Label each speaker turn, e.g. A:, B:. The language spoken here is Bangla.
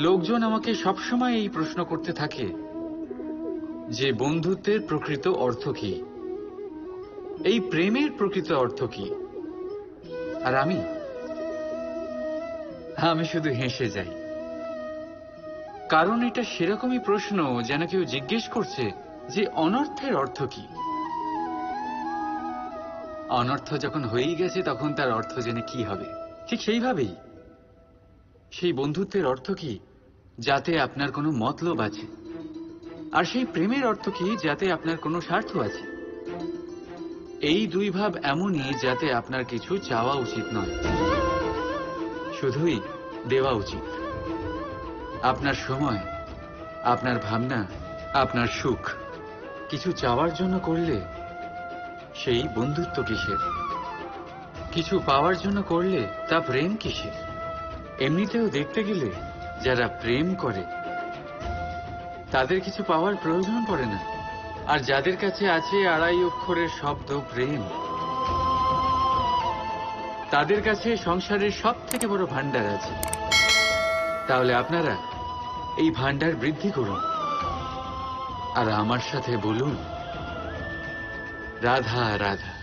A: লোকজন আমাকে সবসময় এই প্রশ্ন করতে থাকে যে বন্ধুত্বের প্রকৃত অর্থ কি, এই প্রেমের প্রকৃত অর্থ কি। আর আমি শুধু হেসে যাই, কারণ এটা সেরকমই প্রশ্ন যেন কেউ জিজ্ঞেস করছে যে অনর্থের অর্থ কি। অনর্থ যখন হয়েই গেছে তখন তার অর্থ জেনে কি হবে। ঠিক সেইভাবেই সেই বন্ধুত্বের অর্থ কি, যাতে আপনার কোনো মতলব আছে। আর সেই প্রেমের অর্থ কি, যাতে আপনার কোনো স্বার্থ আছে। এই দুই ভাব এমনই যাতে আপনার কিছু চাওয়া উচিত নয়, শুধুই দেওয়া উচিত। আপনার সময়, আপনার ভাবনা, আপনার সুখ কিছু চাওয়ার জন্য করলে সেই বন্ধুত্ব কিসের? কিছু পাওয়ার জন্য করলে তা প্রেম কিসের? এমনিতেও দেখতে গেলে যারা প্রেম করে তাদের কিছু পাওয়ার প্রয়োজন পড়ে না। আর যাদের কাছে আছে 2.5 অক্ষরের শব্দ প্রেম, তাদের কাছে সংসারের সব থেকে বড় ভান্ডার আছে। তাহলে আপনারা এই ভান্ডার বৃদ্ধি করুন আর আমার সাথে বলুন রাধা রাধা।